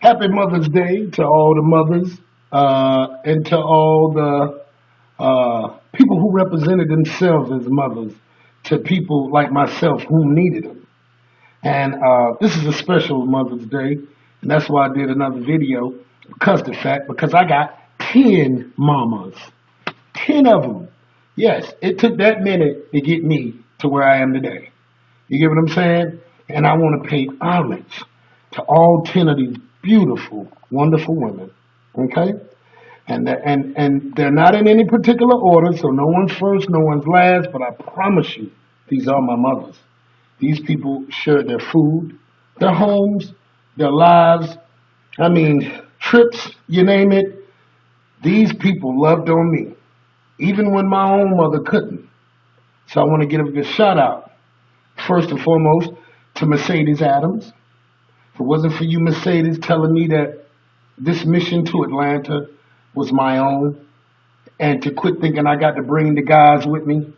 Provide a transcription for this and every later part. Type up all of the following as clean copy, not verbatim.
Happy Mother's Day to all the mothers and to all the people who represented themselves as mothers, to people like myself who needed them. And this is a special Mother's Day, and that's why I did another video because I got 10 mamas, 10 of them. Yes, it took that minute to get me to where I am today. You get what I'm saying? And I want to pay homage to all 10 of these beautiful, wonderful women. Okay? And they're not in any particular order, so no one's first, no one's last, but I promise you, these are my mothers. These people shared their food, their homes, their lives, I mean, trips, you name it. These people loved on me, even when my own mother couldn't. So I want to give a shout out, first and foremost, to Mercedes Adams. If it wasn't for you, Mercedes, telling me that this mission to Atlanta was my own, and to quit thinking I got to bring the guys with me,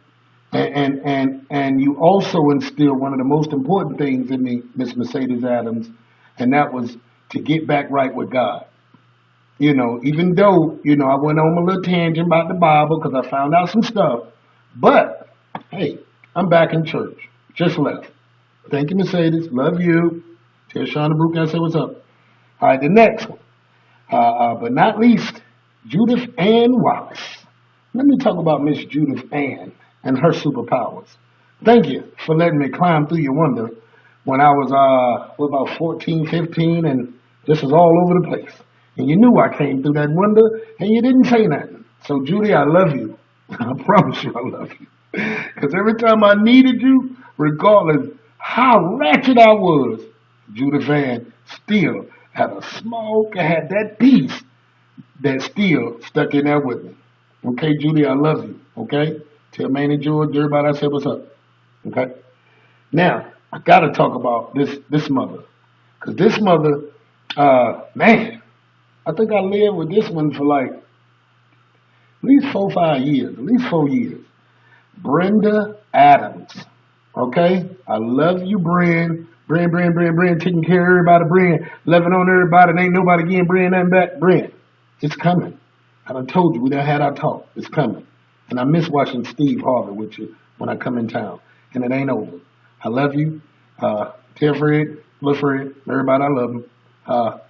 and you also instilled one of the most important things in me, Miss Mercedes Adams, and that was to get back right with God. You know, even though, I went on a little tangent about the Bible because I found out some stuff, but hey, I'm back in church. Just left. Thank you, Mercedes. Love you. Tell Shauna Brooke I say what's up. All right, the next one, but not least, Judith Ann Wallace. Let me talk about Miss Judith Ann and her superpowers. Thank you for letting me climb through your wonder when I was about 14, 15, and this was all over the place. And you knew I came through that wonder, and you didn't say nothing. So, Judy, I love you. I promise you I love you. Because every time I needed you, regardless how ratchet I was, Judith Ann still had a smoke and had that peace that still stuck in there with me. Okay, Judy, I love you. Okay? Tell Manny George, everybody I said what's up. Okay? Now, I gotta talk about this mother. Cause this mother, man, I think I lived with this one for like at least 4 or 5 years, at least 4 years. Brenda Adams. Okay? I love you, Bren. Bren, taking care of everybody, Bren, loving on everybody, and ain't nobody getting Bren nothing back. Bren, it's coming. I done told you, we done had our talk. It's coming. And I miss watching Steve Harvey with you when I come in town. And it ain't over. I love you. Tell Fred, little Fred, everybody I love him.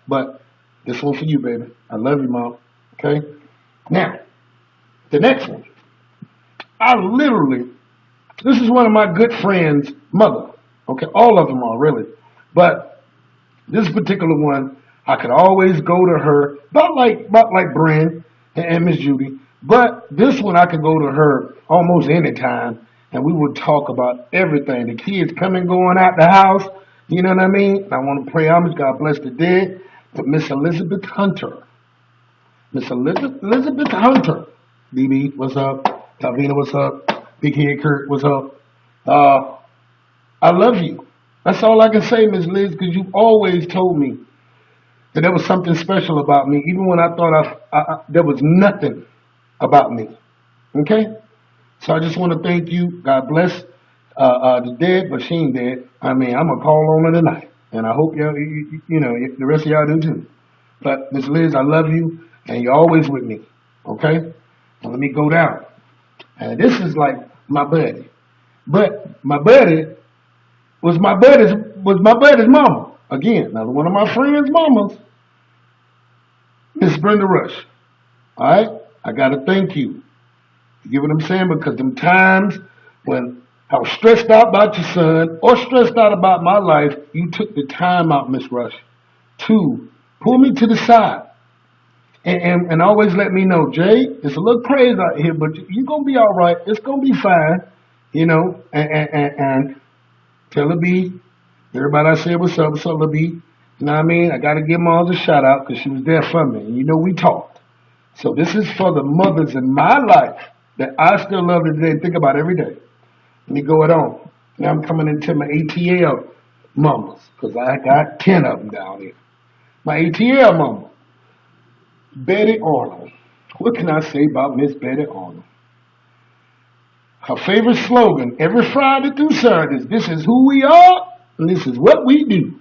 But this one for you, baby. I love you, Mom. Okay? Now, the next one. This is one of my good friends' mother. Okay? All of them are, really. But this particular one, I could always go to her, about like Bren and Miss Judy. But this one, I could go to her almost any time, and we would talk about everything. The kids coming, going out the house, you know what I mean? And I want to pray homage, God bless the dead, to Miss Elizabeth Hunter. Miss Elizabeth Hunter. BB, what's up? Talvina, what's up? Big Head Kurt, what's up? I love you. That's all I can say, Miss Liz, because you've always told me that there was something special about me, even when I thought there was nothing about me. Okay? So I just want to thank you. God bless the dead, but she ain't dead. I mean, I'm going to call on her tonight. And I hope y'all, the rest of y'all do too. But Miss Liz, I love you, and you're always with me. Okay? Now let me go down. And this is like my buddy. But my buddy was my buddy's mama. Again, another one of my friends' mamas. Miss Brenda Rush. All right? I got to thank you. You get what I'm saying? Because them times when I was stressed out about your son or stressed out about my life, you took the time out, Miss Rush, to pull me to the side and always let me know, Jay, it's a little crazy out here, but you're going to be all right. It's going to be fine, and tell her B, everybody I said what's up, Lil B. You know what I mean? I got to give Mom a shout out because she was there for me. And we talked. So this is for the mothers in my life that I still love today and think about every day. Let me go it on. Now I'm coming into my ATL mamas because I got 10 of them down here. My ATL mama, Betty Arnold. What can I say about Miss Betty Arnold? Her favorite slogan every Friday through Saturday is, this is who we are and this is what we do.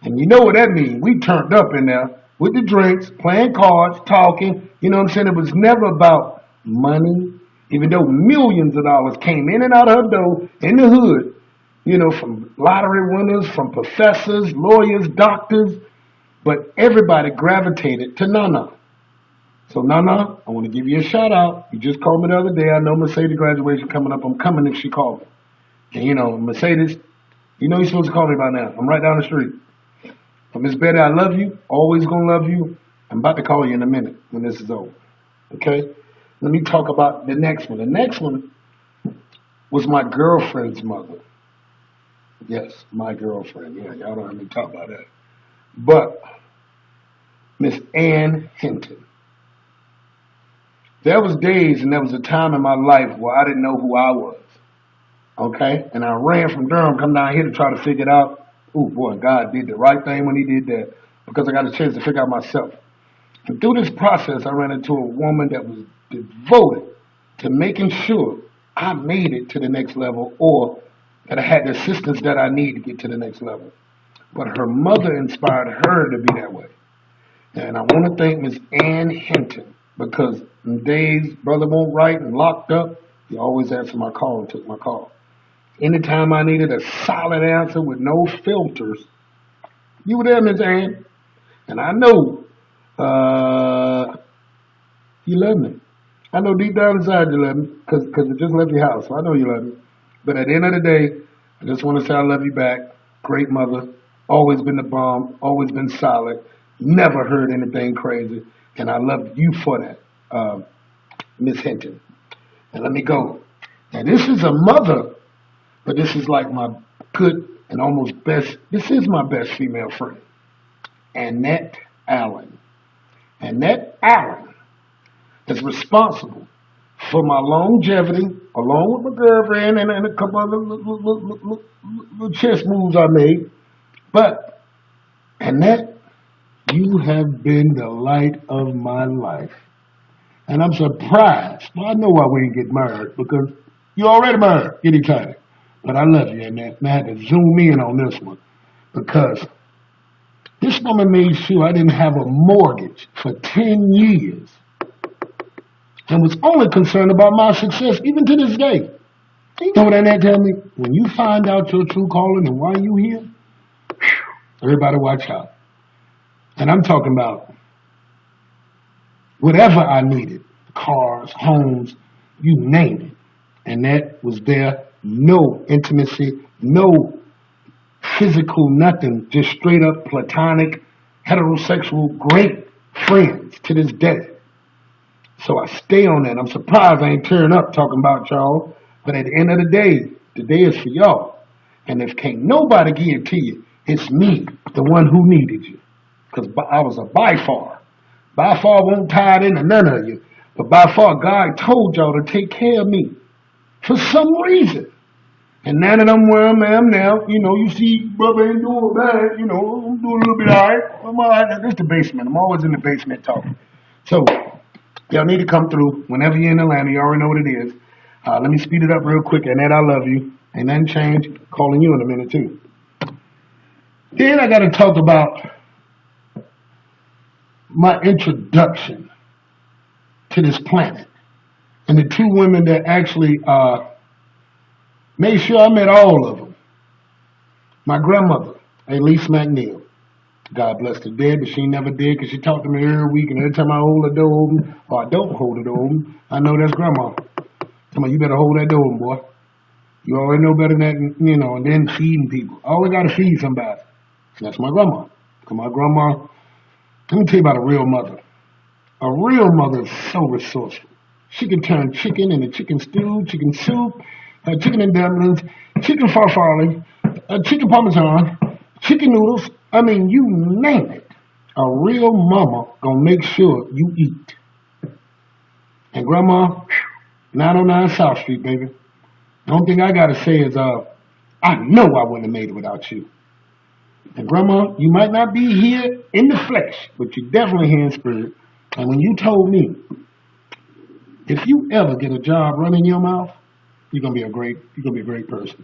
And you know what that means. We turned up in there with the drinks, playing cards, talking. You know what I'm saying? It was never about money, even though millions of dollars came in and out of her door in the hood, you know, from lottery winners, from professors, lawyers, doctors, but everybody gravitated to Nana. So Nana, I want to give you a shout out. You just called me the other day. I know Mercedes graduation coming up. I'm coming if she called me. And you know, Mercedes, you know you're supposed to call me by now. I'm right down the street. But Miss Betty, I love you. Always gonna love you. I'm about to call you in a minute when this is over. Okay? Let me talk about the next one. The next one was my girlfriend's mother. Yes, my girlfriend. Yeah, y'all don't have me talk about that. But Miss Ann Hinton. There was days and there was a time in my life where I didn't know who I was. Okay? And I ran from Durham, come down here to try to figure it out. Oh boy, God did the right thing when he did that because I got a chance to figure out myself. And through this process, I ran into a woman that was devoted to making sure I made it to the next level or that I had the assistance that I need to get to the next level. But her mother inspired her to be that way. And I want to thank Miss Ann Hinton because in days brother won't write and locked up, he always answered my call and took my call. Anytime I needed a solid answer with no filters, you were there, Miss Ann. And I know you love me. I know deep down inside you love me because you just left your house. So I know you love me. But at the end of the day, I just want to say I love you back. Great mother. Always been the bomb. Always been solid. Never heard anything crazy. And I love you for that, Miss Hinton. And let me go. Now, this is a mother, but this is like my good and almost best. This is my best female friend, Annette Allen. Annette Allen is responsible for my longevity, along with my girlfriend and a couple other little chess moves I made. But, Annette, you have been the light of my life. And I'm surprised. Well, I know why we didn't get married, because you're already married anytime. But I love you, Annette. And I had to zoom in on this one, because this woman made sure I didn't have a mortgage for 10 years and was only concerned about my success, even to this day. You know what Annette tell me? When you find out your true calling and why you here, everybody watch out. And I'm talking about whatever I needed, cars, homes, you name it. And that was there, no intimacy, no physical nothing, just straight up platonic, heterosexual, great friends to this day. So I stay on that. I'm surprised I ain't tearing up talking about y'all, but at the end of the day is for y'all. And if can't nobody give it to you, it's me, the one who needed you. Because I was a by far. By far won't tie it into none of you. But by far, God told y'all to take care of me. For some reason. And now that I'm where I am now, you know, you see brother ain't doing bad, you know, I'm doing a little bit all right. I'm all right. This is the basement. I'm always in the basement talking. So, y'all need to come through. Whenever you're in Atlanta, you already know what it is. Let me speed it up real quick. Annette, I love you. Ain't nothing changed. Calling you in a minute, too. Then I got to talk about my introduction to this planet. And the two women that actually made sure I met all of them. My grandmother, Elise McNeil. God bless her dead, but she never did because she talked to me every week. And every time I hold the door open, or I don't hold the door open, I know that's grandma. Come on, you better hold that door open, boy. You already know better than that, you know, and then feeding people. I always got to feed somebody. So that's my grandma. Because my grandma, let me tell you about a real mother. A real mother is so resourceful. She can turn chicken into chicken stew, chicken soup, chicken and dumplings, chicken farfalle, chicken parmesan, chicken noodles. I mean, you name it. A real mama gonna make sure you eat. And grandma, 909 South Street, baby. The only thing I gotta say is, I know I wouldn't have made it without you. And grandma, you might not be here in the flesh, but you're definitely here in spirit. And when you told me, if you ever get a job running your mouth, you're gonna be a great person.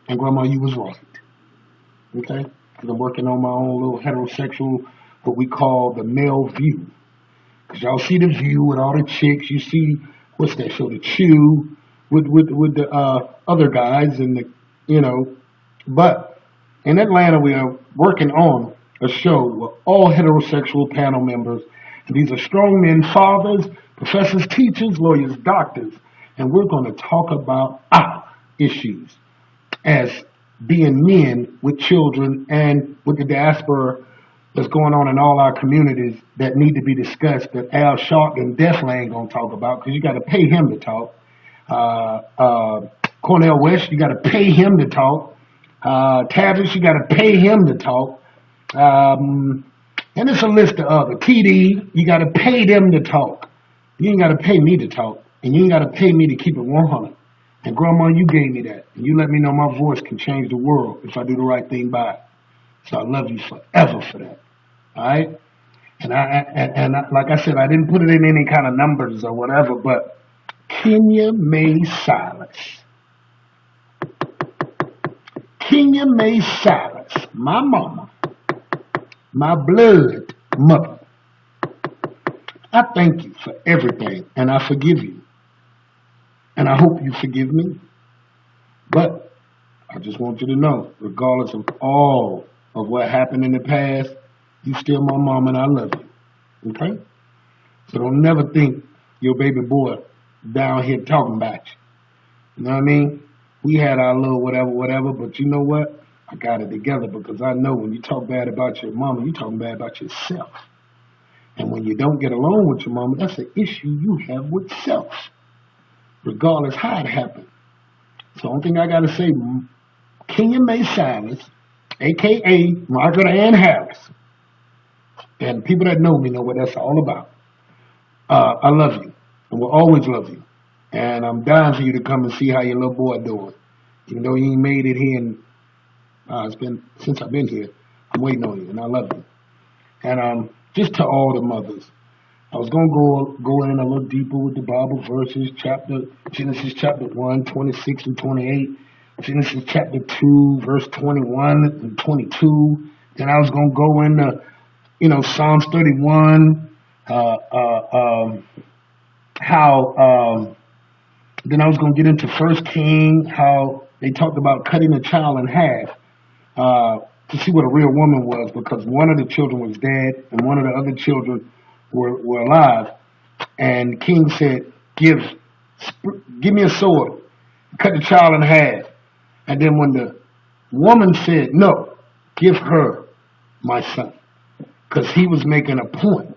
And grandma, you was right. Okay? because I'm working on my own little heterosexual, what we call the male view. Because y'all see the view with all the chicks. You see, what's that show, The Chew, with the other guys and but in Atlanta we are working on a show with all heterosexual panel members. And these are strong men, fathers, professors, teachers, lawyers, doctors. And we're going to talk about our issues as being men with children and with the diaspora that's going on in all our communities that need to be discussed that Al Sharpton definitely ain't going to talk about because you got to pay him to talk. Cornel West, you got to pay him to talk. Tavis, you got to pay him to talk. And it's a list of other. TD, you got to pay them to talk. You ain't got to pay me to talk. And you ain't got to pay me to keep it 100. And Grandma, you gave me that. And you let me know my voice can change the world if I do the right thing by it. So I love you forever for that. All right? And like I said, I didn't put it in any kind of numbers or whatever, but Kenya May Silas. Kenya May Silas, my mama, my blood mother. I thank you for everything, and I forgive you. And I hope you forgive me. But I just want you to know, regardless of all of what happened in the past, you still my mom and I love you. Okay? So don't never think your baby boy down here talking about you. You know what I mean? We had our little whatever, but you know what? I got it together because I know when you talk bad about your mama, you're talking bad about yourself. And when you don't get along with your mama, that's an issue you have with self, regardless how it happened. So the only thing I got to say, Kenya May Silas, a.k.a. Margaret Ann Harris, and people that know me know what that's all about. I love you, and will always love you. And I'm dying for you to come and see how your little boy doing. Even though he ain't made it here, and it's been since I've been here, I'm waiting on you, and I love you. And just to all the mothers, I was going to go in a little deeper with the Bible verses, Genesis chapter 1, 26 and 28, Genesis chapter 2, verse 21 and 22. Then I was going to go into, Psalms 31, then I was going to get into First King, how they talked about cutting a child in half to see what a real woman was, because one of the children was dead and one of the other children were alive. And King said, give me a sword, cut the child in half. And then when the woman said, no, give her my son, because he was making a point.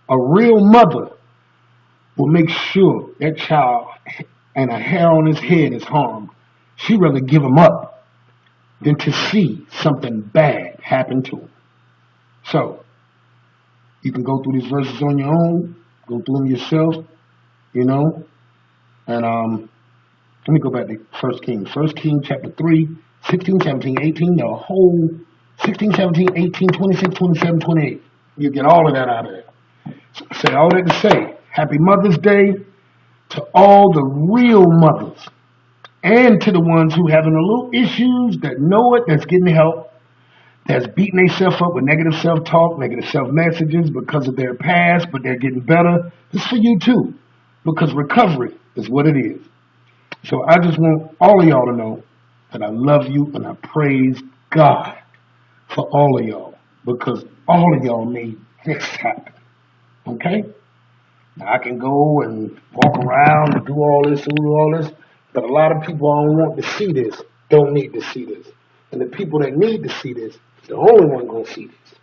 A real mother will make sure that child and a hair on his head is harmed. She'd rather give him up than to see something bad happen to him. So, you can go through these verses on your own, go through them yourself, and let me go back to 1 King. 1 King chapter 3, 16, 17, 18, the whole 16, 17, 18, 26, 27, 28. You get all of that out of there. So I say all that to say, Happy Mother's Day to all the real mothers and to the ones who having a little issues that know it, that's getting help, that's beating themselves up with negative self-talk, negative self-messages because of their past, but they're getting better. It's for you too, because recovery is what it is. So I just want all of y'all to know that I love you and I praise God for all of y'all, because all of y'all made this happen. Okay? Now I can go and walk around and do all this, but a lot of people I don't want to see this don't need to see this. And the people that need to see this, the only one going to see this.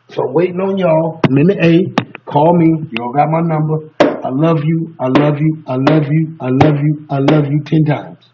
So I'm waiting on y'all. I'm in the A. Call me. Y'all got my number. I love you. I love you. I love you. I love you. I love you 10 times.